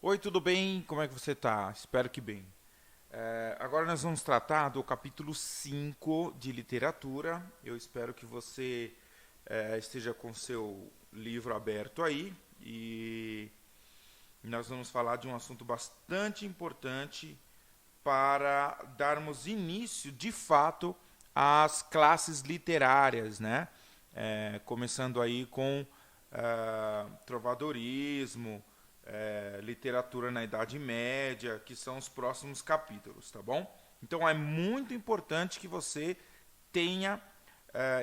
Oi, tudo bem? Como é que você está? Espero que bem. Agora nós vamos tratar do capítulo 5 de literatura. Eu espero que você esteja com seu livro aberto aí e nós vamos falar de um assunto bastante importante para darmos início, de fato, às classes literárias, né? Começando aí com trovadorismo, literatura na Idade Média, que são os próximos capítulos, tá bom? Então é muito importante que você tenha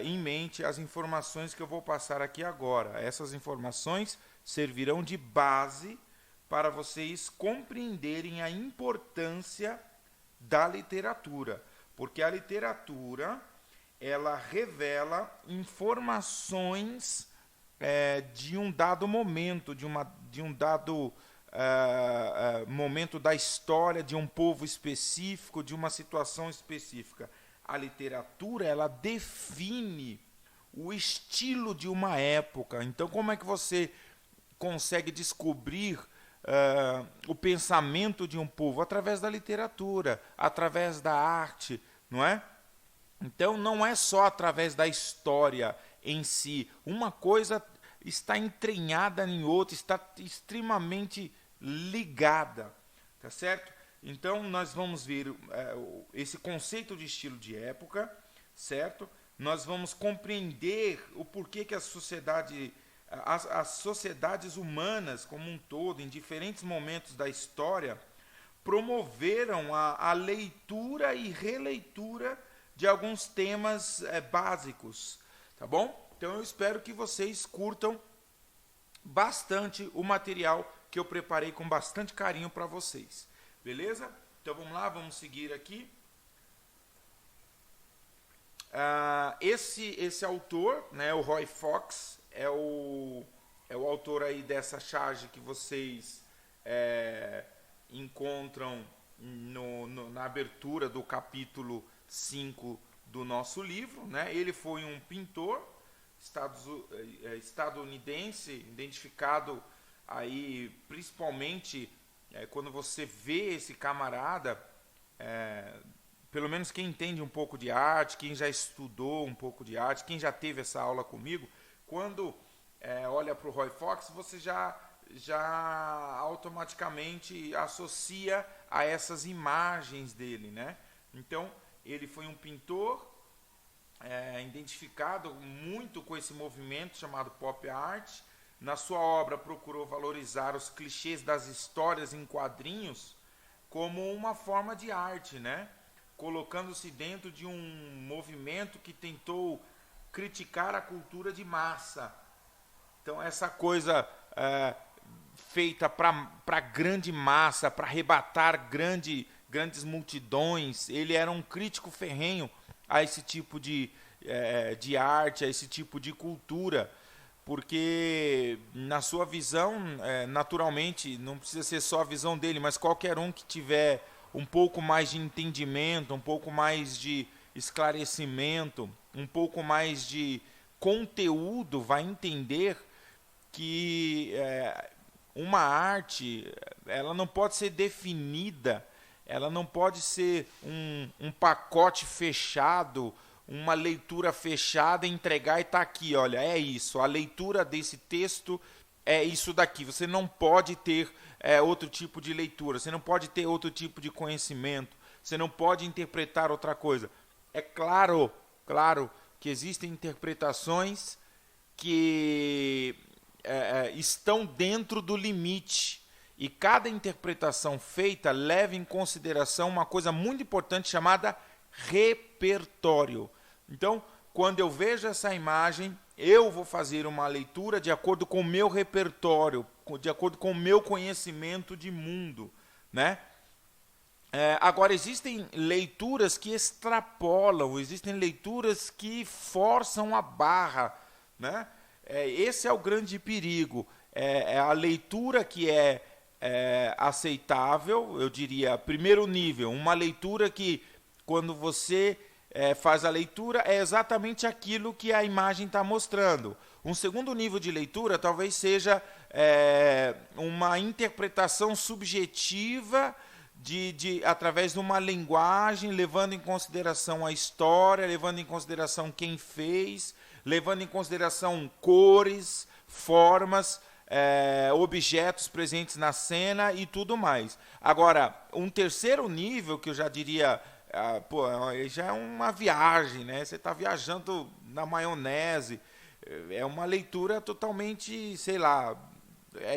em mente as informações que eu vou passar aqui agora. Essas informações servirão de base para vocês compreenderem a importância da literatura, porque a literatura ela revela informações de um dado momento, de um dado momento da história de um povo específico, de uma situação específica. A literatura ela define o estilo de uma época. Então, como é que você consegue descobrir o pensamento de um povo? Através da literatura, através da arte, não é? Então, não é só através da história em si. Uma coisa está entranhada em outra, está extremamente ligada, tá certo? Então, nós vamos ver esse conceito de estilo de época, certo? Nós vamos compreender o porquê que as sociedades humanas como um todo, em diferentes momentos da história, promoveram a leitura e releitura de alguns temas básicos, tá bom? Então eu espero que vocês curtam bastante o material que eu preparei com bastante carinho para vocês, beleza? Então vamos lá, vamos seguir aqui. Esse autor, né, o Roy Fox, é o autor aí dessa charge que vocês encontram na abertura do capítulo 5 do nosso livro, né? Ele foi um pintor estadunidense, identificado aí principalmente quando você vê esse camarada, pelo menos quem entende um pouco de arte, quem já estudou um pouco de arte, quem já teve essa aula comigo, quando olha para o Roy Fox, você já automaticamente associa a essas imagens dele, né? Então, ele foi um pintor identificado muito com esse movimento chamado pop art. Na sua obra procurou valorizar os clichês das histórias em quadrinhos como uma forma de arte, né? Colocando-se dentro de um movimento que tentou criticar a cultura de massa. Então essa coisa feita para grande massa, para arrebatar grandes multidões, ele era um crítico ferrenho a esse tipo de arte, a esse tipo de cultura, porque na sua visão, naturalmente, não precisa ser só a visão dele, mas qualquer um que tiver um pouco mais de entendimento, um pouco mais de esclarecimento, um pouco mais de conteúdo, vai entender que uma arte ela não pode ser definida, ela não pode ser um pacote fechado, uma leitura fechada, entregar e tá aqui, olha, é isso, a leitura desse texto é isso daqui. Você não pode ter outro tipo de leitura, você não pode ter outro tipo de conhecimento, você não pode interpretar outra coisa. É claro que existem interpretações que estão dentro do limite, e cada interpretação feita leva em consideração uma coisa muito importante chamada repertório. Então, quando eu vejo essa imagem, eu vou fazer uma leitura de acordo com o meu repertório, de acordo com o meu conhecimento de mundo, né? Agora, existem leituras que extrapolam, existem leituras que forçam a barra, né? Esse é o grande perigo. É a leitura que é aceitável, eu diria, primeiro nível, uma leitura que, quando você faz a leitura, é exatamente aquilo que a imagem está mostrando. Um segundo nível de leitura talvez seja uma interpretação subjetiva através de uma linguagem, levando em consideração a história, levando em consideração quem fez, levando em consideração cores, formas, objetos presentes na cena e tudo mais. Agora, um terceiro nível, que eu já diria, já é uma viagem, né? Você está viajando na maionese, é uma leitura totalmente, sei lá,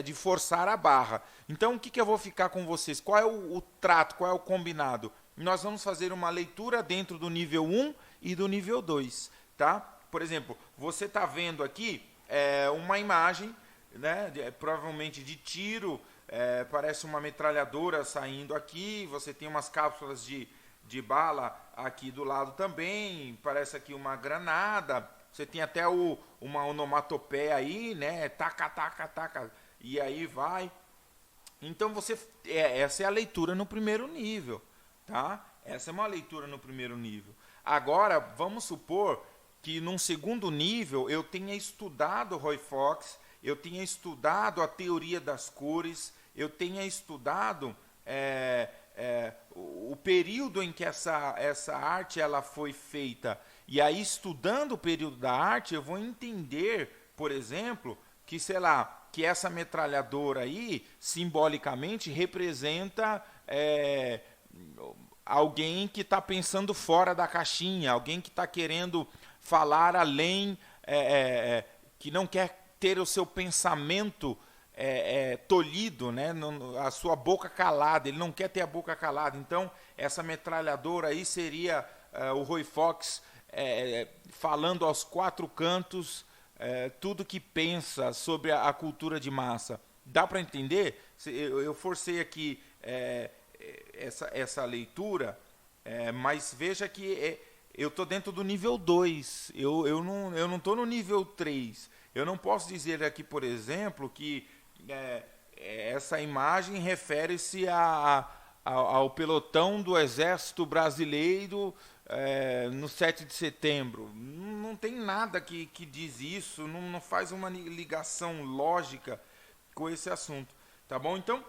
de forçar a barra. Então, o que eu vou ficar com vocês? Qual é o trato, qual é o combinado? Nós vamos fazer uma leitura dentro do nível 1 e do nível 2, tá? Por exemplo, você está vendo aqui uma imagem, né, provavelmente de tiro, parece uma metralhadora saindo aqui, você tem umas cápsulas de bala aqui do lado também, parece aqui uma granada, você tem até uma onomatopeia aí, né, taca, taca, taca, e aí vai. Então essa é a leitura no primeiro nível, tá? Essa é uma leitura no primeiro nível. Agora, vamos supor que num segundo nível eu tenha estudado Roy Fox, eu tenha estudado a teoria das cores, eu tenha estudado o período em que essa arte ela foi feita. E aí, estudando o período da arte, eu vou entender, por exemplo, que, sei lá, que essa metralhadora aí, simbolicamente, representa alguém que está pensando fora da caixinha, alguém que está querendo falar além, que não quer ter o seu pensamento tolhido, né? A sua boca calada, ele não quer ter a boca calada. Então, essa metralhadora aí seria o Roy Fox falando aos quatro cantos tudo que pensa sobre a cultura de massa. Dá para entender? Eu forcei aqui essa leitura, mas veja que eu estou dentro do nível 2, eu não estou no nível 3. Eu não posso dizer aqui, por exemplo, que essa imagem refere-se ao pelotão do Exército Brasileiro no 7 de setembro. Não tem nada que diz isso, não faz uma ligação lógica com esse assunto. Tá bom? Então,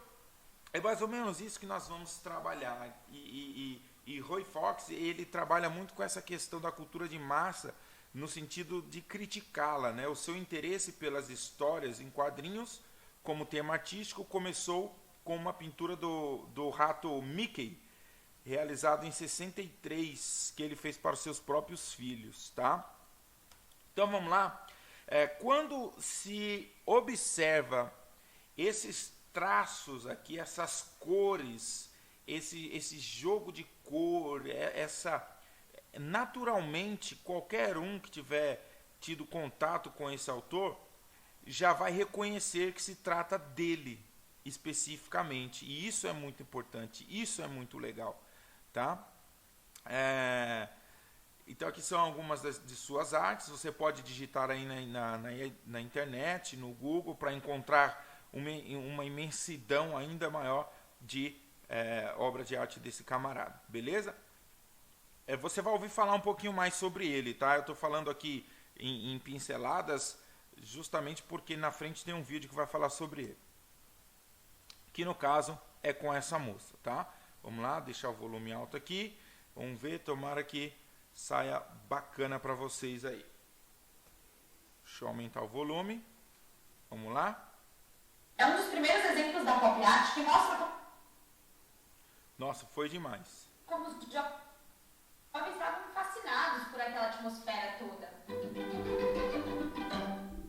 é mais ou menos isso que nós vamos trabalhar. E Roy Fox, ele trabalha muito com essa questão da cultura de massa, no sentido de criticá-la, né? O seu interesse pelas histórias em quadrinhos, como tema artístico, começou com uma pintura do rato Mickey, realizado em 63, que ele fez para os seus próprios filhos, tá? Então vamos lá. Quando se observa esses traços aqui, essas cores, esse jogo de cor, naturalmente, qualquer um que tiver tido contato com esse autor já vai reconhecer que se trata dele especificamente. E isso é muito importante, isso é muito legal, tá? Então aqui são algumas de suas artes. Você pode digitar aí na internet, no Google, para encontrar uma imensidão ainda maior de obra de arte desse camarada, beleza? Você vai ouvir falar um pouquinho mais sobre ele, tá? Eu estou falando aqui em pinceladas, justamente porque na frente tem um vídeo que vai falar sobre ele. Que no caso é com essa moça, tá? Vamos lá, deixar o volume alto aqui. Vamos ver, tomara que saia bacana para vocês aí. Deixa eu aumentar o volume. Vamos lá. É um dos primeiros exemplos da pop art que mostra... Nossa, foi demais. Como os jovens estavam fascinados por aquela atmosfera toda.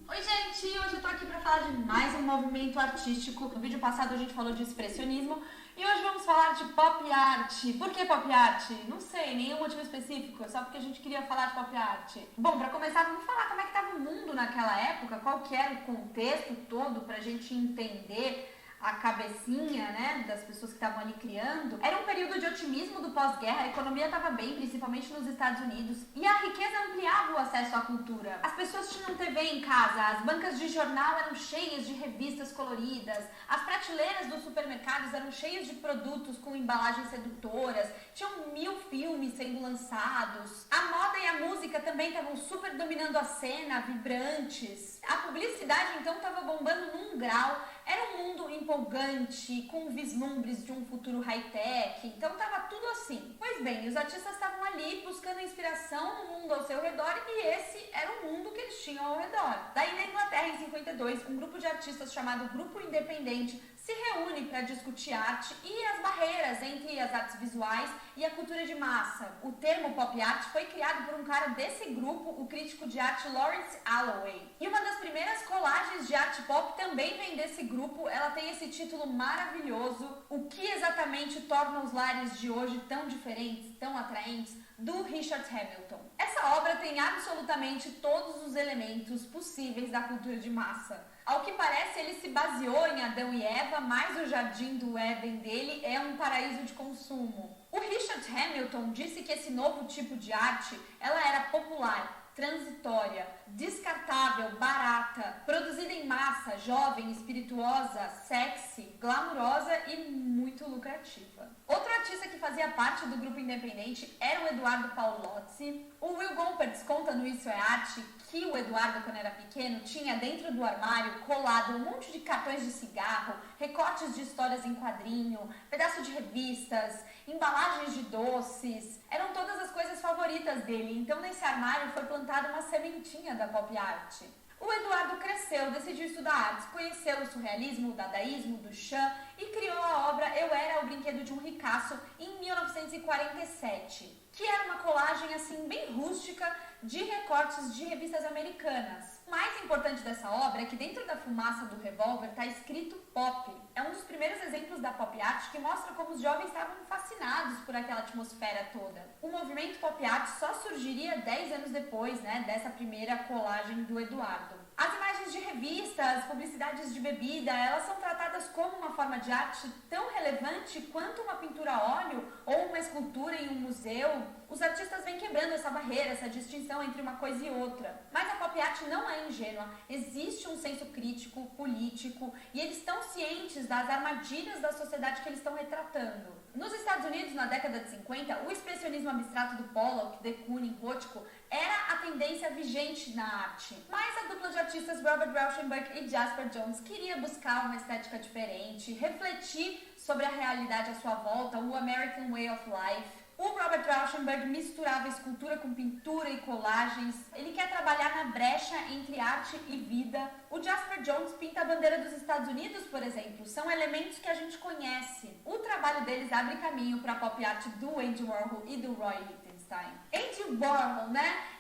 Oi, gente! Hoje eu tô aqui pra falar de mais um movimento artístico. No vídeo passado a gente falou de expressionismo e hoje vamos falar de pop art. Por que pop art? Não sei, nenhum motivo específico, é só porque a gente queria falar de pop art. Bom, pra começar, vamos falar como é que tava o mundo naquela época, qual que era o contexto todo pra gente entender a cabecinha, né, das pessoas que estavam ali criando. Era um período de otimismo do pós-guerra, a economia estava bem, principalmente nos Estados Unidos, e a riqueza ampliava o acesso à cultura. As pessoas tinham TV em casa, as bancas de jornal eram cheias de revistas coloridas, as prateleiras dos supermercados eram cheias de produtos com embalagens sedutoras, tinham 1000 filmes sendo lançados, a moda e a música também estavam super dominando a cena, vibrantes. A publicidade então estava bombando num grau, era um mundo empolgante, com vislumbres de um futuro high-tech, então estava tudo assim. Pois bem, os artistas estavam ali buscando inspiração no mundo ao seu redor e esse era o mundo que eles tinham ao redor. Daí na Inglaterra, em 52, um grupo de artistas chamado Grupo Independente se reúne para discutir arte e as barreiras entre as artes visuais e a cultura de massa. O termo pop art foi criado por um cara desse grupo, o crítico de arte Lawrence Alloway. E uma das primeiras colagens de arte pop também vem desse grupo, ela tem esse título maravilhoso, O que exatamente torna os lares de hoje tão diferentes, tão atraentes, do Richard Hamilton. Essa obra tem absolutamente todos os elementos possíveis da cultura de massa. Ao que parece, ele se baseou em Adão e Eva, mas o jardim do Éden dele é um paraíso de consumo. O Richard Hamilton disse que esse novo tipo de arte, ela era popular, transitória, descartável, barata, produzida em massa, jovem, espirituosa, sexy, glamurosa e muito lucrativa. Outro artista que fazia parte do grupo independente era o Eduardo Paolozzi. O Will Gompertz conta no Isso é Arte que o Eduardo, quando era pequeno, tinha dentro do armário colado um monte de cartões de cigarro, recortes de histórias em quadrinho, pedaços de revistas, embalagens de doces. Eram todas as coisas favoritas dele, então nesse armário foi plantada uma sementinha da pop art. O Eduardo cresceu, decidiu estudar artes, conheceu o surrealismo, o dadaísmo, o Duchamp e criou a obra Eu Era o Brinquedo de um Ricaço em 1947, que era uma colagem assim bem rústica de recortes de revistas americanas. O mais importante dessa obra é que dentro da fumaça do revólver está escrito pop. É um dos primeiros exemplos da pop art que mostra como os jovens estavam fascinados por aquela atmosfera toda. O movimento pop art só surgiria 10 anos depois, dessa primeira colagem do Eduardo. As imagens de revistas, publicidades de bebida, elas são tratadas como uma forma de arte tão relevante quanto uma pintura a óleo ou uma escultura em um museu. Os artistas vêm quebrando essa barreira, essa distinção entre uma coisa e outra. Mas a pop art não é ingênua. Existe um senso crítico, político, e eles estão cientes das armadilhas da sociedade que eles estão retratando. Nos Estados Unidos, na década de 50, o expressionismo abstrato do Pollock, de Kooning, Rothko, era a tendência vigente na arte. Mas a dupla de artistas Robert Rauschenberg e Jasper Johns queria buscar uma estética diferente, refletir sobre a realidade à sua volta, o American Way of Life. O Robert Rauschenberg misturava escultura com pintura e colagens. Ele quer trabalhar na brecha entre arte e vida. O Jasper Johns pinta a bandeira dos Estados Unidos, por exemplo. São elementos que a gente conhece. O trabalho deles abre caminho para a pop art do Andy Warhol e do Roy Lichtenstein. Andy Warhol,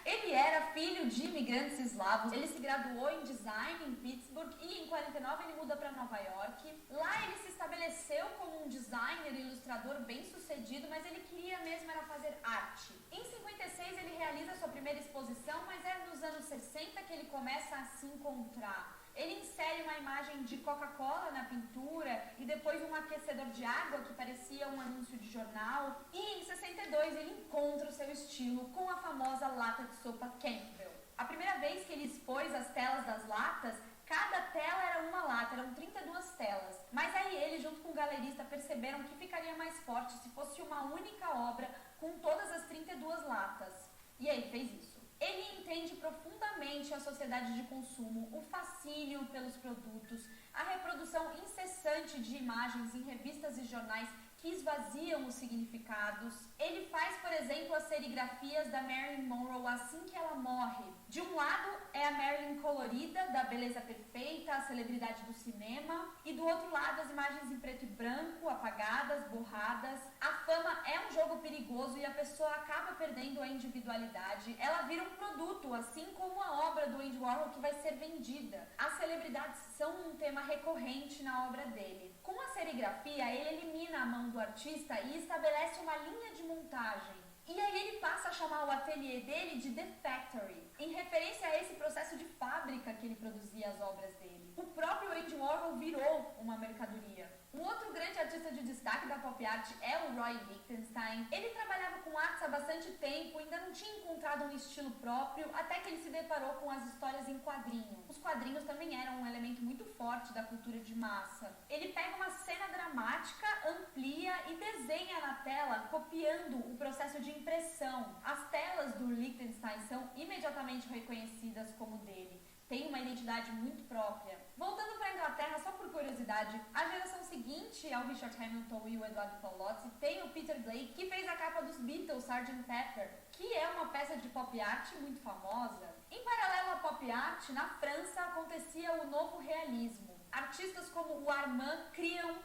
ele era filho de imigrantes eslavos. Ele se graduou em design em Pittsburgh e em 49 ele muda para Nova York. Lá ele se estabeleceu como um designer e ilustrador bem sucedido, mas ele queria mesmo era fazer arte. Em 56 ele realiza sua primeira exposição, mas é nos anos 60 que ele começa a se encontrar. Ele insere uma imagem de Coca-Cola na pintura e depois um aquecedor de água que parecia um anúncio de jornal. E em 62 ele encontra o seu estilo com a famosa lata de sopa Campbell. A primeira vez que ele expôs as telas das latas, cada tela era uma lata, eram 32 telas. Mas aí ele, junto com o galerista, perceberam que ficaria mais forte se fosse uma única obra com todas as 32 latas. E aí ele fez isso. Ele entende profundamente a sociedade de consumo, o fascínio pelos produtos, a reprodução incessante de imagens em revistas e jornais que esvaziam os significados. Ele faz, por exemplo, as serigrafias da Marilyn Monroe assim que ela morre. De um lado é a Marilyn colorida, da beleza perfeita, a celebridade do cinema, e do outro lado as imagens em preto e branco, apagadas, borradas. A fama é um jogo perigoso e a pessoa acaba perdendo a individualidade. Ela vira um produto, assim como a obra do Andy Warhol que vai ser vendida. As celebridades são um tema recorrente na obra dele. Com a serigrafia, ele elimina a mão do artista e estabelece uma linha de montagem. E aí ele passa a chamar o ateliê dele de The Factory, em referência a esse processo de fábrica que ele produzia as obras dele. O próprio Andy Warhol virou uma mercadoria. Um outro grande artista de destaque da pop art é o Roy Lichtenstein. Ele trabalhava com artes há bastante tempo, ainda não tinha encontrado um estilo próprio, até que ele se deparou com as histórias em quadrinho. Os quadrinhos também eram um elemento muito forte da cultura de massa. Ele pega uma cena dramática, amplia e desenha na tela, copiando o processo de impressão. As telas do Lichtenstein são imediatamente reconhecidas como dele. tem uma identidade muito própria. Voltando para a Inglaterra, só por curiosidade, a geração seguinte ao Richard Hamilton e o Eduardo Paulucci tem o Peter Blake, que fez a capa dos Beatles, Sgt. Pepper, que é uma peça de pop art muito famosa. Em paralelo à pop art, na França acontecia o novo realismo. Artistas como o Armand criam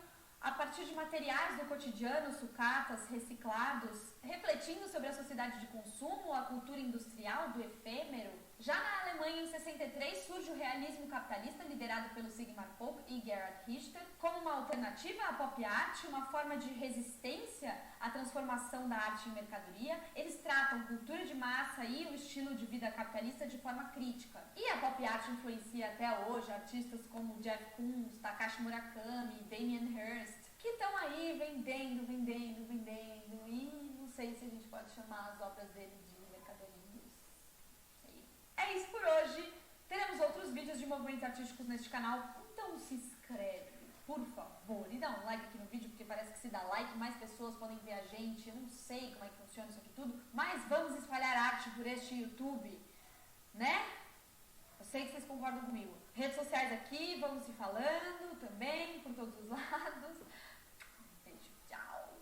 a partir de materiais do cotidiano, sucatas, reciclados, refletindo sobre a sociedade de consumo, a cultura industrial do efêmero. Já na Alemanha, em 63, surge o realismo capitalista, liderado pelo Sigmar Polk e Gerhard Richter, como uma alternativa à pop art, uma forma de resistência à transformação da arte em mercadoria. Eles tratam cultura de massa e o estilo de vida capitalista de forma crítica. E a pop art influencia até hoje artistas como Jeff Koons, Takashi Murakami, Damien Hirst, que estão aí vendendo, e não sei se a gente pode chamar as obras dele de mercadorias. É isso por hoje. Teremos outros vídeos de movimentos artísticos neste canal, então se inscreve, por favor, e dá um like aqui no vídeo, porque parece que se dá like, mais pessoas podem ver a gente. Eu não sei como é que funciona isso aqui tudo, mas vamos espalhar arte por este YouTube, né? Eu sei que vocês concordam comigo. Redes sociais aqui, vamos se falando também, por todos os lados. Beijo, tchau.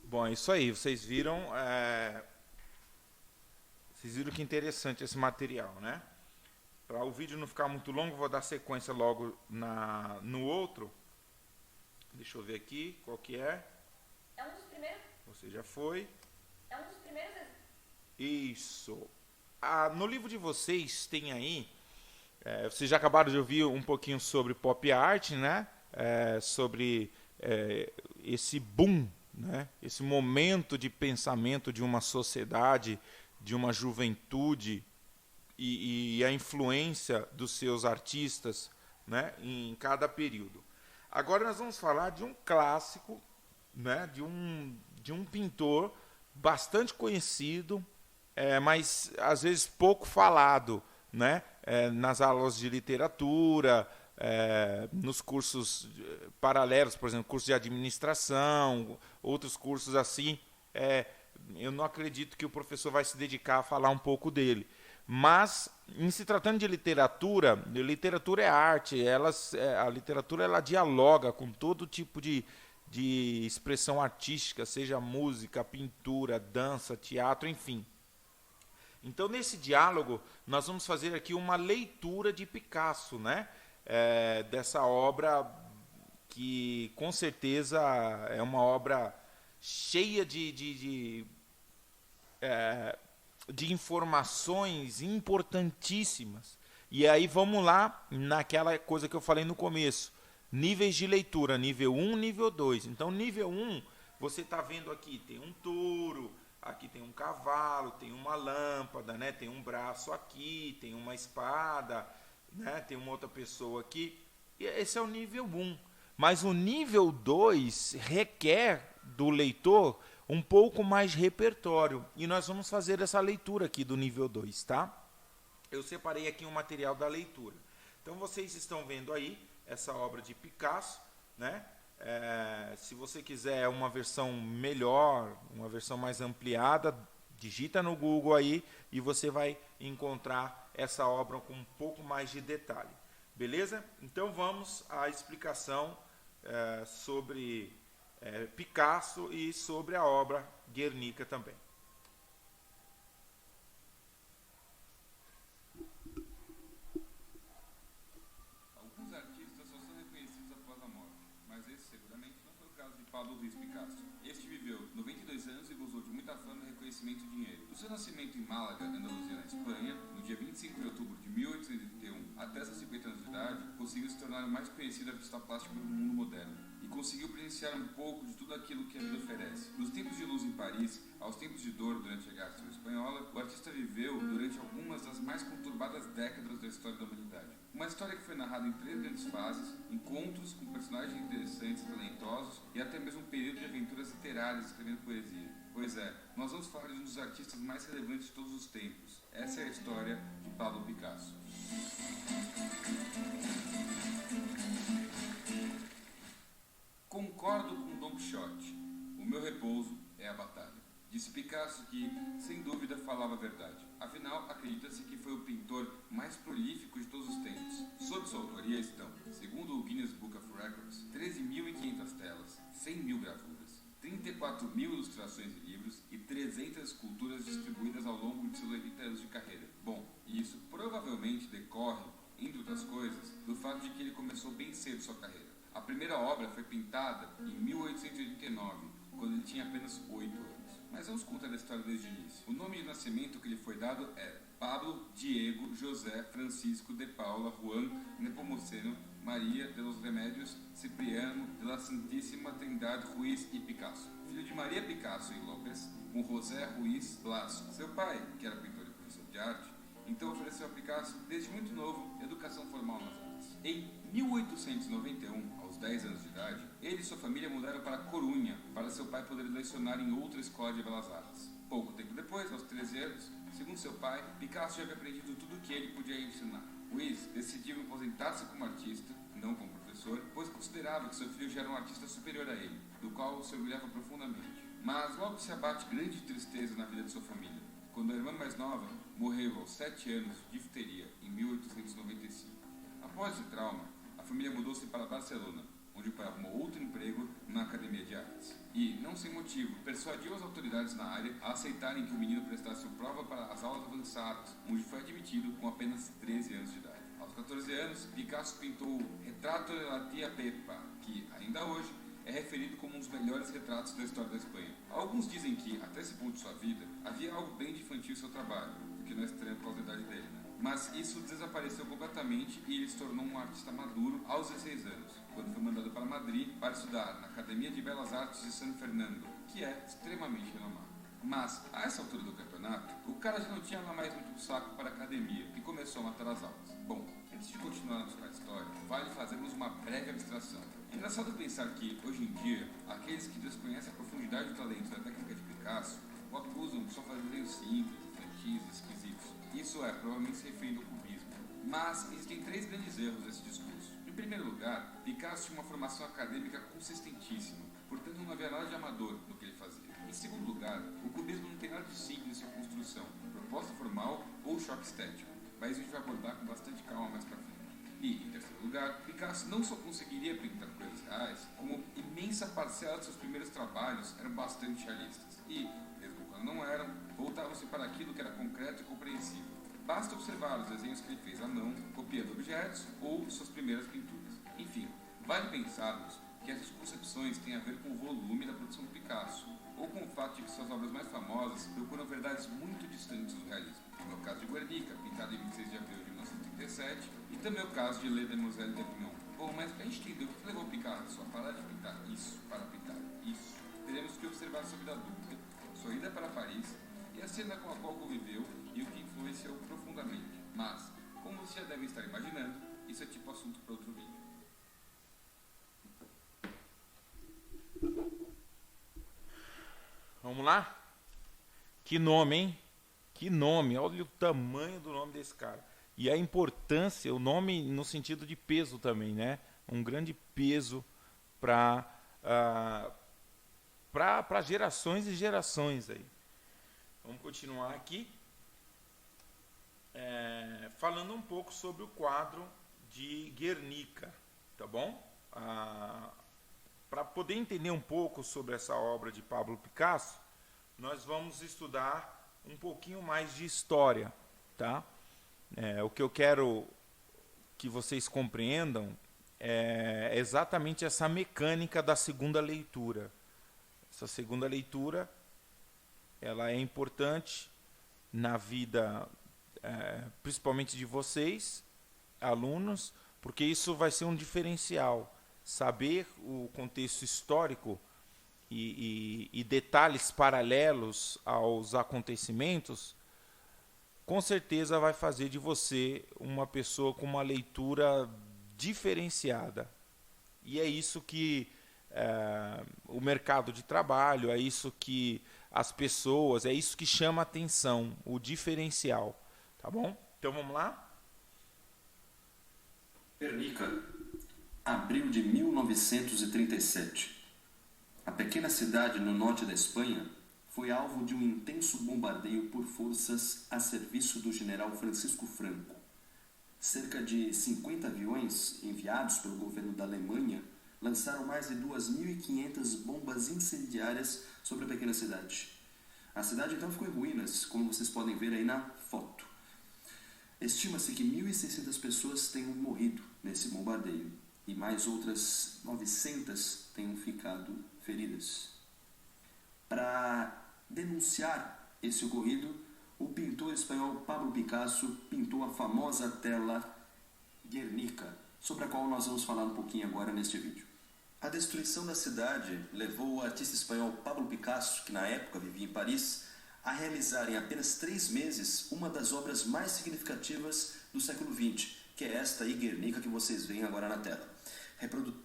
Bom, é isso aí. Vocês viram que interessante esse material, né? Para o vídeo não ficar muito longo, vou dar sequência logo no outro. Deixa eu ver aqui qual que é. É um dos primeiros? Você já foi. É um dos primeiros? Isso. No livro de vocês tem aí, vocês já acabaram de ouvir um pouquinho sobre pop art, né? Sobre esse boom, né? Esse momento de pensamento de uma sociedade, de uma juventude e a influência dos seus artistas, né? Em cada período. Agora nós vamos falar de um clássico, né? De um pintor bastante conhecido, mas às vezes pouco falado, né? Nas aulas de literatura, nos cursos paralelos, por exemplo, curso de administração, outros cursos assim. Eu não acredito que o professor vai se dedicar a falar um pouco dele. Mas, em se tratando de literatura é arte. A literatura ela dialoga com todo tipo de expressão artística, seja música, pintura, dança, teatro, enfim. Então, nesse diálogo, nós vamos fazer aqui uma leitura de Picasso, né? Dessa obra que, com certeza, é uma obra cheia de informações importantíssimas. E aí vamos lá naquela coisa que eu falei no começo. Níveis de leitura, nível 1, nível 2. Então, nível 1, você está vendo aqui, tem um touro, aqui tem um cavalo, tem uma lâmpada, né? Tem um braço aqui, tem uma espada, né? Tem uma outra pessoa aqui. E esse é o nível 1. Mas o nível 2 requer do leitor um pouco mais de repertório. E nós vamos fazer essa leitura aqui do nível 2, tá? Eu separei aqui um material da leitura. Então, vocês estão vendo aí essa obra de Picasso, né? Se você quiser uma versão melhor, uma versão mais ampliada, digita no Google aí e você vai encontrar essa obra com um pouco mais de detalhe. Beleza? Então vamos à explicação sobre Picasso e sobre a obra Guernica também. Alguns artistas só são reconhecidos após a morte, mas esse seguramente não foi o caso de Pablo Luiz Picasso. Este viveu 92 anos e gozou de muita fama, reconhecimento e dinheiro. Do seu nascimento em Málaga, Andaluzia, na Espanha, no dia 25 de outubro de 1881, até seus 50 anos de idade, conseguiu se tornar o mais conhecido artista plástico do mundo moderno. E conseguiu presenciar um pouco de tudo aquilo que a vida oferece. Dos tempos de luz em Paris, aos tempos de dor durante a Guerra Civil Espanhola, o artista viveu durante algumas das mais conturbadas décadas da história da humanidade. Uma história que foi narrada em 3 grandes fases, encontros com personagens interessantes e talentosos, e até mesmo um período de aventuras literárias escrevendo poesia. Pois é, nós vamos falar de um dos artistas mais relevantes de todos os tempos. Essa é a história de Pablo Picasso. Concordo com Don Quixote. O meu repouso é a batalha. Disse Picasso que, sem dúvida, falava a verdade. Afinal, acredita-se que foi o pintor mais prolífico de todos os tempos. Sob sua autoria estão, segundo o Guinness Book of Records, 13.500 telas, 100.000 gravuras, 34.000 ilustrações e livros e 300 esculturas distribuídas ao longo de seus 80 anos de carreira. Bom, isso provavelmente decorre, entre outras coisas, do fato de que ele começou bem cedo sua carreira. A primeira obra foi pintada em 1889, quando ele tinha apenas 8 anos. Mas vamos contar a história desde o início. O nome de nascimento que lhe foi dado era Pablo Diego José Francisco de Paula Juan Nepomuceno Maria de los Remédios Cipriano de la Santíssima Trindade Ruiz e Picasso. Filho de Maria Picasso e Lopes, com José Ruiz Blasco. Seu pai, que era pintor e professor de arte, então ofereceu a Picasso, desde muito novo, educação formal nas artes. Em 1891, aos 10 anos de idade, ele e sua família mudaram para Corunha, para seu pai poder lecionar em outra escola de belas artes. Pouco tempo depois, aos 13 anos, segundo seu pai, Picasso já havia aprendido tudo o que ele podia ensinar. Ruiz decidiu aposentar-se como artista, não como professor, pois considerava que seu filho já era um artista superior a ele, do qual se orgulhava profundamente. Mas logo se abate grande tristeza na vida de sua família, quando a irmã mais nova morreu aos 7 anos de difteria em 1895. Após esse trauma, a família mudou-se para Barcelona, onde o pai arrumou outro emprego na Academia de Artes. E, não sem motivo, persuadiu as autoridades na área a aceitarem que o menino prestasse prova para as aulas avançadas, onde foi admitido com apenas 13 anos de idade. Aos 14 anos, Picasso pintou o Retrato de la Tia Pepa, que, ainda hoje, é referido como um dos melhores retratos da história da Espanha. Alguns dizem que, até esse ponto de sua vida, havia algo bem de infantil em seu trabalho, o que não é estranho por causa da idade dele, né? Mas isso desapareceu completamente e ele se tornou um artista maduro aos 16 anos, quando foi mandado para Madrid para estudar na Academia de Belas Artes de San Fernando, que é extremamente renomada. Mas, a essa altura do campeonato, o cara já não tinha lá mais muito saco para a academia e começou a matar as aulas. Bom, antes de continuarmos com a história, vale fazermos uma breve abstração. É engraçado pensar que, hoje em dia, aqueles que desconhecem a profundidade do talento da técnica de Picasso o acusam de só fazer desenhos simples, infantis e esquisitos. Isso é, provavelmente se referindo ao cubismo. Mas existem 3 grandes erros nesse discurso. Em primeiro lugar, Picasso tinha uma formação acadêmica consistentíssima, portanto não havia nada de amador no que ele fazia. Em segundo lugar, o cubismo não tem nada de simples em sua construção, proposta formal ou choque estético, mas a gente vai abordar com bastante calma mais pra frente. E, em terceiro lugar, Picasso não só conseguiria pintar coisas reais, como imensa parcela de seus primeiros trabalhos eram bastante realistas. E, mesmo quando não eram, voltavam-se para aquilo que era concreto e compreensível. Basta observar os desenhos que ele fez à mão, copiando objetos ou suas primeiras pinturas. Enfim, vale pensarmos que essas concepções têm a ver com o volume da produção de Picasso, ou com o fato de que suas obras mais famosas procuram verdades muito distantes do realismo, como é o caso de Guernica, pintado em 26 de abril de 1937, e também o caso de Les Demoiselles d'Avignon. Bom, mas para a gente entender o que levou Picasso a parar de pintar isso para pintar isso, teremos que observar sua vida adulta, sua ida para Paris e a cena com a qual conviveu e o que influenciou profundamente. Mas, como vocês já devem estar imaginando, isso é tipo assunto para outro vídeo. Vamos lá? Que nome, hein? Que nome, olha o tamanho do nome desse cara. E a importância, o nome no sentido de peso também, né? Um grande peso para gerações e gerações aí. Vamos continuar aqui. Falando um pouco sobre o quadro de Guernica, tá bom? Para poder entender um pouco sobre essa obra de Pablo Picasso, nós vamos estudar um pouquinho mais de história, tá? O que eu quero que vocês compreendam é exatamente essa mecânica da segunda leitura. Essa segunda leitura, ela é importante na vida, principalmente de vocês, alunos, porque isso vai ser um diferencial. Saber o contexto histórico e detalhes paralelos aos acontecimentos, com certeza vai fazer de você uma pessoa com uma leitura diferenciada. E é isso que o mercado de trabalho, é isso que as pessoas, é isso que chama a atenção, o diferencial. Tá bom? Então vamos lá? Guernica, abril de 1937. A pequena cidade no norte da Espanha foi alvo de um intenso bombardeio por forças a serviço do general Francisco Franco. Cerca de 50 aviões enviados pelo governo da Alemanha lançaram mais de 2.500 bombas incendiárias sobre a pequena cidade. A cidade então ficou em ruínas, como vocês podem ver aí na foto. Estima-se que 1.600 pessoas tenham morrido nesse bombardeio e mais outras 900 tenham ficado feridas. Para denunciar esse ocorrido, o pintor espanhol Pablo Picasso pintou a famosa tela Guernica, sobre a qual nós vamos falar um pouquinho agora neste vídeo. A destruição da cidade levou o artista espanhol Pablo Picasso, que na época vivia em Paris, a realizar em apenas 3 meses uma das obras mais significativas do século XX, que é esta aí, Guernica, que vocês veem agora na tela.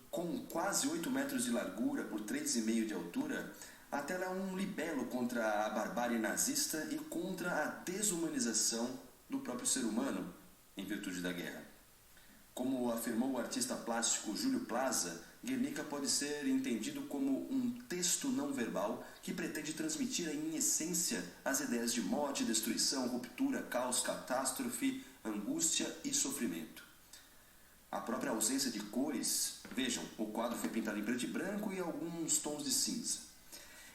Com quase 8 metros de largura por 3,5 de altura, a tela é um libelo contra a barbárie nazista e contra a desumanização do próprio ser humano em virtude da guerra. Como afirmou o artista plástico Júlio Plaza, Guernica pode ser entendido como um texto não verbal que pretende transmitir em essência as ideias de morte, destruição, ruptura, caos, catástrofe, angústia e sofrimento. A própria ausência de cores, vejam, o quadro foi pintado em preto e branco e alguns tons de cinza.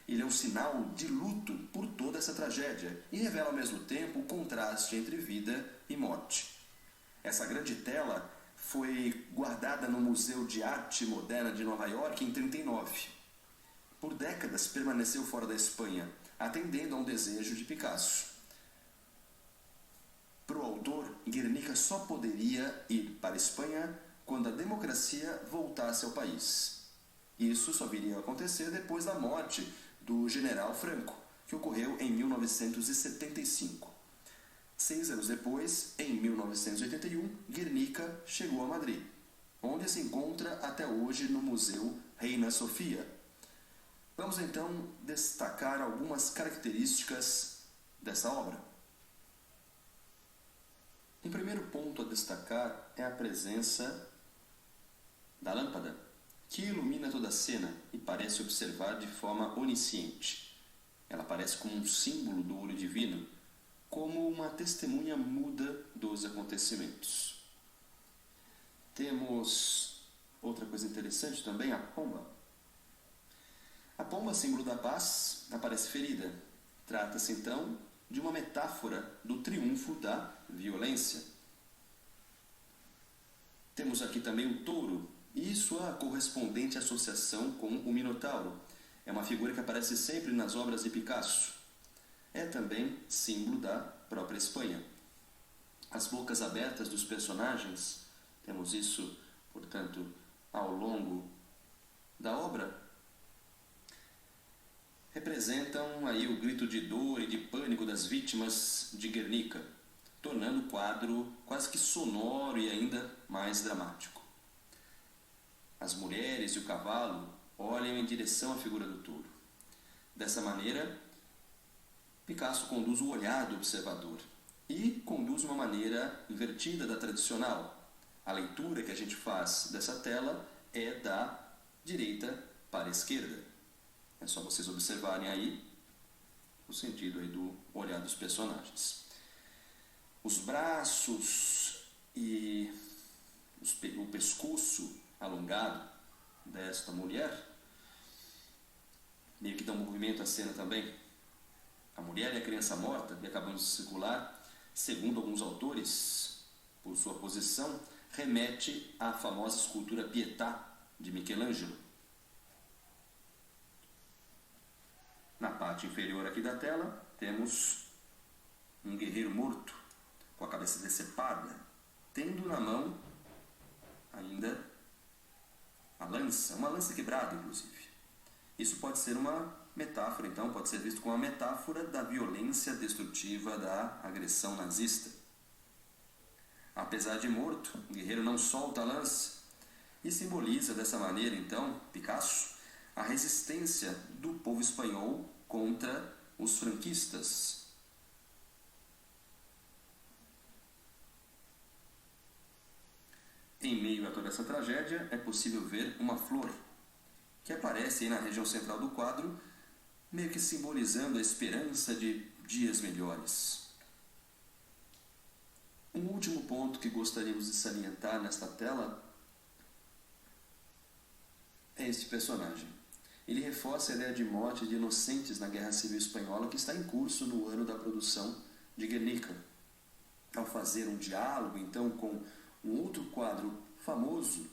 Ele é um sinal de luto por toda essa tragédia e revela ao mesmo tempo o contraste entre vida e morte. Essa grande tela foi guardada no Museu de Arte Moderna de Nova York em 1939. Por décadas permaneceu fora da Espanha, atendendo a um desejo de Picasso. Para o autor, Guernica só poderia ir para a Espanha quando a democracia voltasse ao país. Isso só viria a acontecer depois da morte do general Franco, que ocorreu em 1975. 6 anos depois, em 1981, Guernica chegou a Madrid, onde se encontra até hoje no Museu Reina Sofia. Vamos então destacar algumas características dessa obra. Um primeiro ponto a destacar é a presença da lâmpada, que ilumina toda a cena e parece observar de forma onisciente. Ela aparece como um símbolo do olho divino, como uma testemunha muda dos acontecimentos. Temos outra coisa interessante também, a pomba. A pomba, símbolo da paz, aparece ferida. Trata-se então de uma metáfora do triunfo da violência. Temos aqui também o touro e sua correspondente associação com o Minotauro. É uma figura que aparece sempre nas obras de Picasso. É também símbolo da própria Espanha. As bocas abertas dos personagens, temos isso, portanto, ao longo da obra, representam aí o grito de dor e de pânico das vítimas de Guernica, tornando o quadro quase que sonoro e ainda mais dramático. As mulheres e o cavalo olham em direção à figura do touro. Dessa maneira, Picasso conduz o olhar do observador e conduz uma maneira invertida da tradicional. A leitura que a gente faz dessa tela é da direita para a esquerda. É só vocês observarem aí o sentido aí do olhar dos personagens. Os braços e o pescoço alongado desta mulher meio que dão movimento à cena também. A mulher e a criança morta, que acabamos de circular, segundo alguns autores, por sua posição, remete à famosa escultura Pietà de Michelangelo. Na parte inferior aqui da tela, temos um guerreiro morto, com a cabeça decepada, tendo na mão ainda a lança, uma lança quebrada, inclusive. Isso pode ser uma metáfora, então, pode ser visto como uma metáfora da violência destrutiva da agressão nazista. Apesar de morto, o guerreiro não solta a lança e simboliza dessa maneira, então, Picasso, a resistência do povo espanhol contra os franquistas. Em meio a toda essa tragédia, é possível ver uma flor que aparece aí na região central do quadro, meio que simbolizando a esperança de dias melhores. Um último ponto que gostaríamos de salientar nesta tela é este personagem. Ele reforça a ideia de morte de inocentes na Guerra Civil Espanhola que está em curso no ano da produção de Guernica. Ao fazer um diálogo, então, com um outro quadro famoso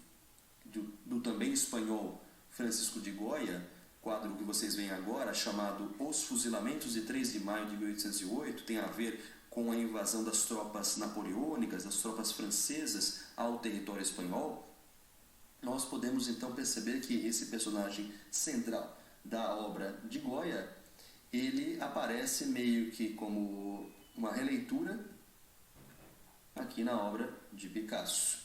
do também espanhol Francisco de Goya, quadro que vocês veem agora, chamado Os Fuzilamentos de 3 de maio de 1808, tem a ver com a invasão das tropas napoleônicas, das tropas francesas ao território espanhol. Nós podemos então perceber que esse personagem central da obra de Goya, ele aparece meio que como uma releitura aqui na obra de Picasso.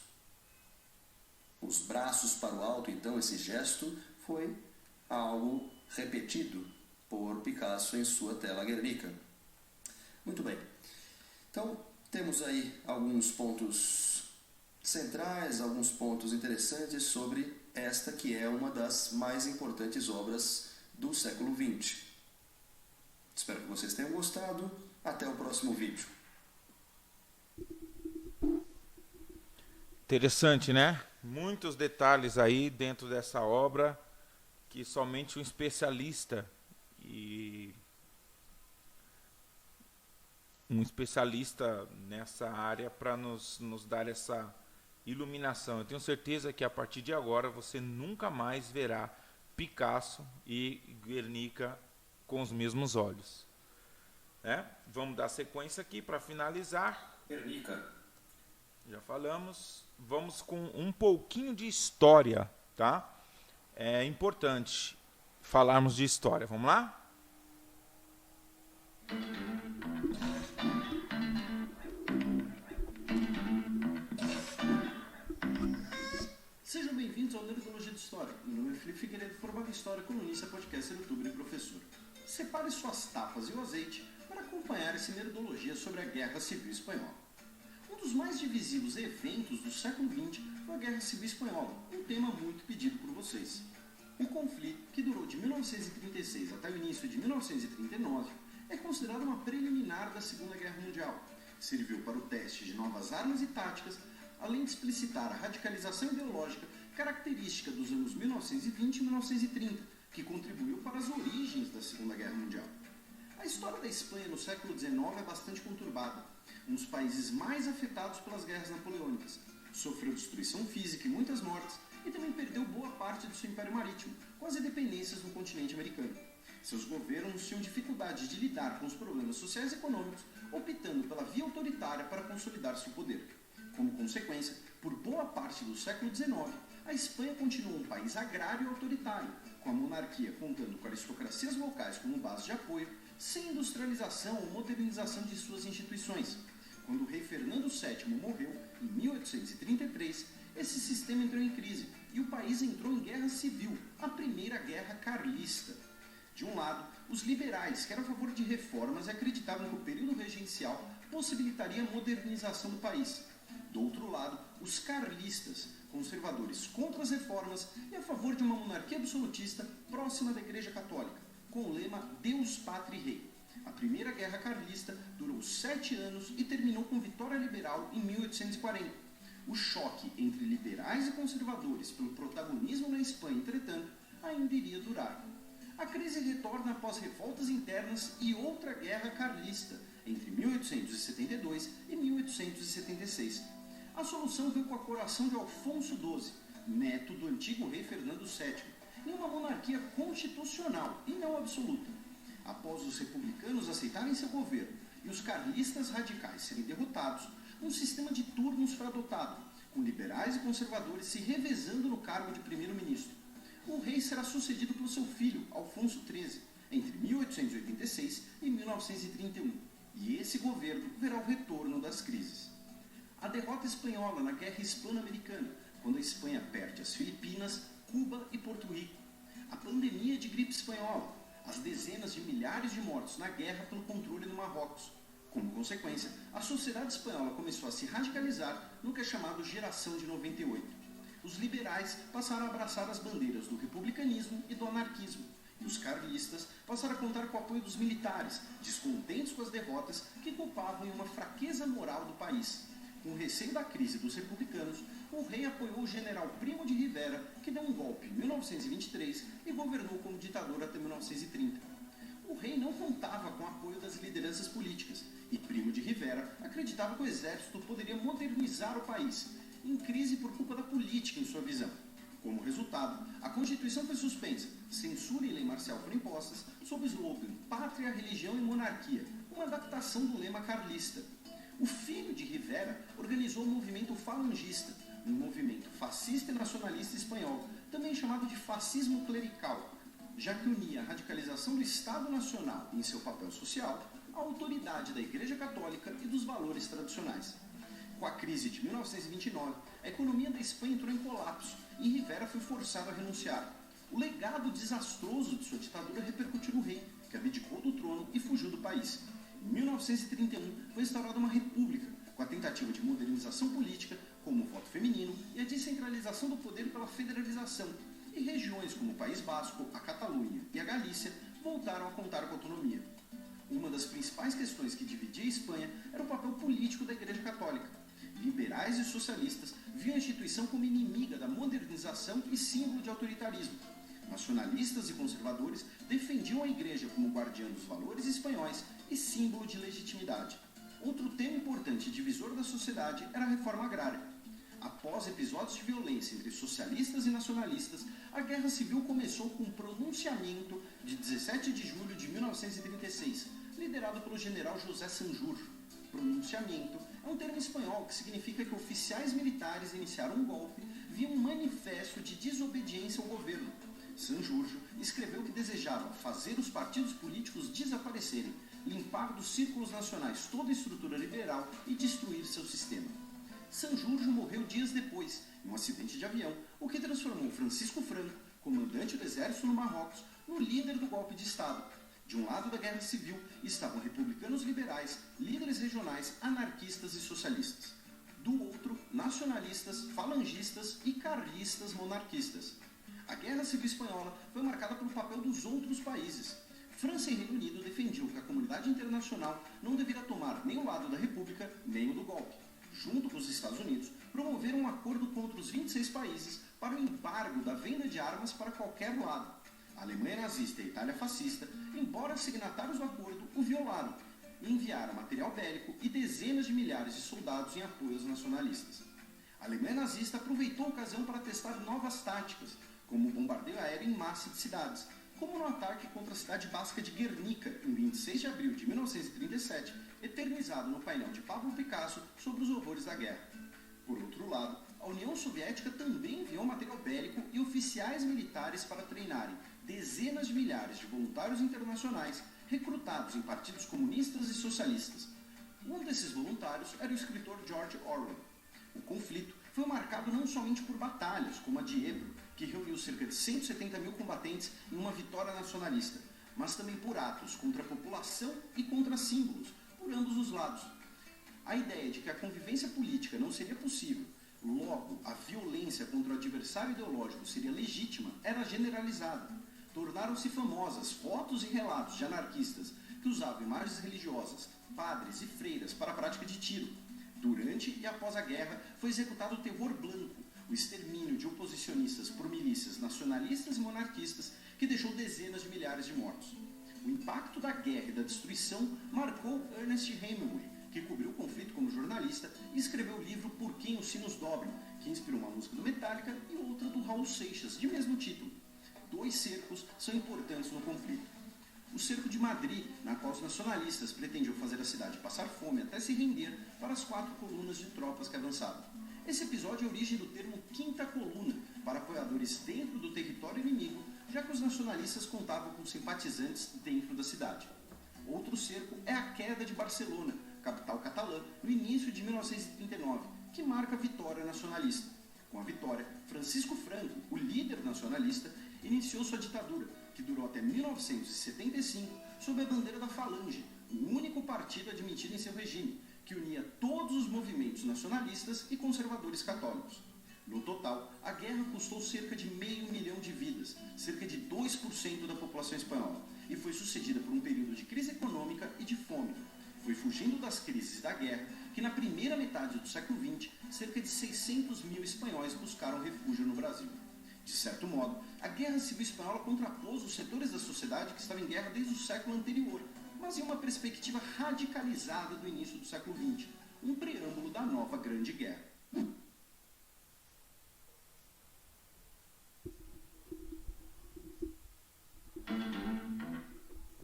Os braços para o alto, então, esse gesto foi algo repetido por Picasso em sua tela Guernica. Muito bem. Então, temos aí alguns pontos centrais, alguns pontos interessantes sobre esta que é uma das mais importantes obras do século XX. Espero que vocês tenham gostado. Até o próximo vídeo. Interessante, né? Muitos detalhes aí dentro dessa obra que somente um especialista nessa área para nos dar essa iluminação. Eu tenho certeza que a partir de agora você nunca mais verá Picasso e Guernica com os mesmos olhos. Vamos dar sequência aqui para finalizar. Guernica. Já falamos. Vamos com um pouquinho de história, tá? É importante falarmos de história. Vamos lá? Sejam bem-vindos ao Nerdologia de História. Meu nome é Felipe Figueiredo, formado em História, colunista, podcaster, youtuber e professor. Separe suas tapas e o azeite para acompanhar esse Nerdologia sobre a Guerra Civil Espanhola. Um dos mais divisivos eventos do século XX foi a Guerra Civil Espanhola, um tema muito pedido por vocês. O conflito, que durou de 1936 até o início de 1939, é considerado uma preliminar da Segunda Guerra Mundial. Serviu para o teste de novas armas e táticas, além de explicitar a radicalização ideológica característica dos anos 1920 e 1930, que contribuiu para as origens da Segunda Guerra Mundial. A história da Espanha no século XIX é bastante conturbada, um dos países mais afetados pelas guerras napoleônicas. Sofreu destruição física e muitas mortes, e também perdeu boa parte do seu império marítimo, com as independências no continente americano. Seus governos tinham dificuldade de lidar com os problemas sociais e econômicos, optando pela via autoritária para consolidar seu poder. Como consequência, por boa parte do século XIX, a Espanha continuou um país agrário e autoritário, com a monarquia contando com aristocracias locais como base de apoio, sem industrialização ou modernização de suas instituições. Quando o rei Fernando VII morreu, em 1833, esse sistema entrou em crise e o país entrou em guerra civil, a Primeira Guerra Carlista. De um lado, os liberais, que eram a favor de reformas e acreditavam que o período regencial possibilitaria a modernização do país. Do outro lado, os carlistas, conservadores contra as reformas e a favor de uma monarquia absolutista próxima da Igreja Católica, com o lema Deus, Pátria e Rei. A Primeira Guerra Carlista durou 7 anos e terminou com vitória liberal em 1840. O choque entre liberais e conservadores pelo protagonismo na Espanha, entretanto, ainda iria durar. A crise retorna após revoltas internas e outra guerra carlista, entre 1872 e 1876. A solução veio com a coroação de Alfonso XII, neto do antigo rei Fernando VII, em uma monarquia constitucional e não absoluta. Após os republicanos aceitarem seu governo e os carlistas radicais serem derrotados, um sistema de turnos foi adotado, com liberais e conservadores se revezando no cargo de primeiro-ministro. O rei será sucedido pelo seu filho, Alfonso XIII, entre 1886 e 1931, e esse governo verá o retorno das crises. A derrota espanhola na Guerra Hispano-Americana, quando a Espanha perde as Filipinas, Cuba e Porto Rico. A pandemia de gripe espanhola, as dezenas de milhares de mortos na guerra pelo controle do Marrocos. Como consequência, a sociedade espanhola começou a se radicalizar no que é chamado Geração de 98. Os liberais passaram a abraçar as bandeiras do republicanismo e do anarquismo, Os carlistas passaram a contar com o apoio dos militares, descontentes com as derrotas que culpavam em uma fraqueza moral do país. Com receio da crise dos republicanos, o rei apoiou o general Primo de Rivera, que deu um golpe em 1923 e governou como ditador até 1930. O rei não contava com o apoio das lideranças políticas, e Primo de Rivera acreditava que o exército poderia modernizar o país, em crise por culpa da política em sua visão. Como resultado, a Constituição foi suspensa, censura e lei marcial foram impostas, sob o slogan Pátria, Religião e Monarquia, uma adaptação do lema carlista. O filho de Rivera organizou o movimento falangista, um movimento fascista e nacionalista espanhol, também chamado de fascismo clerical, já que unia a radicalização do Estado Nacional em seu papel social, a autoridade da Igreja Católica e dos valores tradicionais. Com a crise de 1929, a economia da Espanha entrou em colapso e Rivera foi forçado a renunciar. O legado desastroso de sua ditadura repercutiu no rei, que abdicou do trono e fugiu do país. Em 1931, foi instaurada uma república, com a tentativa de modernização política, como o voto feminino e a descentralização do poder pela federalização, e regiões como o País Basco, a Catalunha e a Galícia voltaram a contar com autonomia. Uma das principais questões que dividia a Espanha era o papel político da Igreja Católica. Liberais e socialistas viam a instituição como inimiga da modernização e símbolo de autoritarismo. Nacionalistas e conservadores defendiam a Igreja como guardiã dos valores espanhóis e símbolo de legitimidade. Outro tema importante e divisor da sociedade era a reforma agrária. Após episódios de violência entre socialistas e nacionalistas, a Guerra Civil começou com um pronunciamento de 17 de julho de 1936, liderado pelo general José Sanjurjo. Pronunciamento é um termo espanhol que significa que oficiais militares iniciaram um golpe via um manifesto de desobediência ao governo. Sanjurjo escreveu que desejava fazer os partidos políticos desaparecerem, limpar dos círculos nacionais toda a estrutura liberal e destruir seu sistema. Sanjurjo morreu dias depois, em um acidente de avião, o que transformou Francisco Franco, comandante do exército no Marrocos, no líder do golpe de Estado. De um lado da Guerra Civil estavam republicanos liberais, líderes regionais, anarquistas e socialistas. Do outro, nacionalistas, falangistas e carlistas monarquistas. A Guerra Civil Espanhola foi marcada pelo papel dos outros países. França e Reino Unido defendiam que a comunidade internacional não deveria tomar nem o lado da República, nem o do golpe. Junto com os Estados Unidos, promoveram um acordo contra os 26 países para o embargo da venda de armas para qualquer lado. A Alemanha nazista e a Itália fascista, embora signatários do acordo, o violaram e enviaram material bélico e dezenas de milhares de soldados em apoio aos nacionalistas. A Alemanha nazista aproveitou a ocasião para testar novas táticas, como o bombardeio aéreo em massa de cidades, como no ataque contra a cidade basca de Guernica, em 26 de abril de 1937, eternizado no painel de Pablo Picasso sobre os horrores da guerra. Por outro lado, a União Soviética também enviou material bélico e oficiais militares para treinarem dezenas de milhares de voluntários internacionais recrutados em partidos comunistas e socialistas. Um desses voluntários era o escritor George Orwell. O conflito foi marcado não somente por batalhas, como a de Ebro, que reuniu cerca de 170 mil combatentes em uma vitória nacionalista, mas também por atos contra a população e contra símbolos, por ambos os lados. A ideia de que a convivência política não seria possível, logo a violência contra o adversário ideológico seria legítima, era generalizada. Tornaram-se famosas fotos e relatos de anarquistas que usavam imagens religiosas, padres e freiras para a prática de tiro. Durante e após a guerra, foi executado o terror blanco, o extermínio de oposicionistas por milícias nacionalistas e monarquistas que deixou dezenas de milhares de mortos. O impacto da guerra e da destruição marcou Ernest Hemingway, que cobriu o conflito como jornalista e escreveu o livro Por Quem os Sinos Dobram, que inspirou uma música do Metallica e outra do Raul Seixas, de mesmo título. 2 cercos são importantes no conflito. O cerco de Madrid, na qual os nacionalistas pretendiam fazer a cidade passar fome até se render para as 4 colunas de tropas que avançavam. Esse episódio é a origem do termo quinta coluna, para apoiadores dentro do território inimigo, já que os nacionalistas contavam com simpatizantes dentro da cidade. Outro cerco é a queda de Barcelona, capital catalã, no início de 1939, que marca a vitória nacionalista. Com a vitória, Francisco Franco, o líder nacionalista, iniciou sua ditadura, que durou até 1975, sob a bandeira da Falange, o único partido admitido em seu regime, que unia todos os movimentos nacionalistas e conservadores católicos. No total, a guerra custou cerca de 500 mil de vidas, cerca de 2% da população espanhola, e foi sucedida por um período de crise econômica e de fome. Foi fugindo das crises da guerra que, na primeira metade do século XX, cerca de 600 mil espanhóis buscaram refúgio no Brasil. De certo modo, a Guerra Civil Espanhola contrapôs os setores da sociedade que estavam em guerra desde o século anterior, mas em uma perspectiva radicalizada do início do século XX, um preâmbulo da nova Grande Guerra.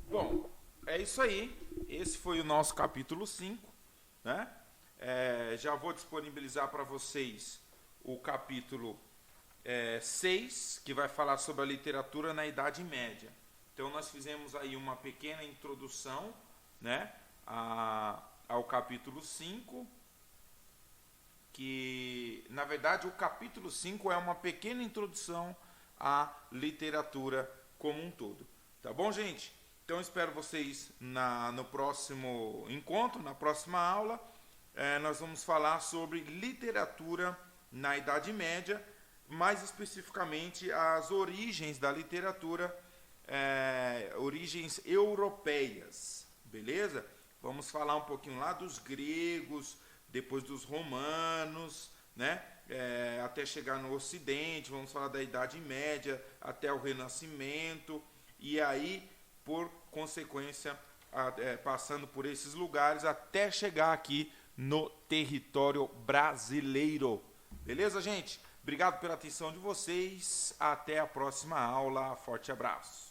Bom, é isso aí. Esse foi o nosso capítulo 5, né? Já vou disponibilizar para vocês o capítulo 6, que vai falar sobre a literatura na Idade Média. Então nós fizemos aí uma pequena introdução, né, ao capítulo 5, que na verdade o capítulo 5 é uma pequena introdução à literatura como um todo. Tá bom, gente? Então espero vocês no próximo encontro, na próxima aula. Nós vamos falar sobre literatura na Idade Média, mais especificamente as origens da literatura, origens europeias, beleza? Vamos falar um pouquinho lá dos gregos, depois dos romanos, né? Até chegar no Ocidente, vamos falar da Idade Média, até o Renascimento, e aí, por consequência, passando por esses lugares, até chegar aqui no território brasileiro. Beleza, gente? Obrigado pela atenção de vocês. Até a próxima aula. Forte abraço.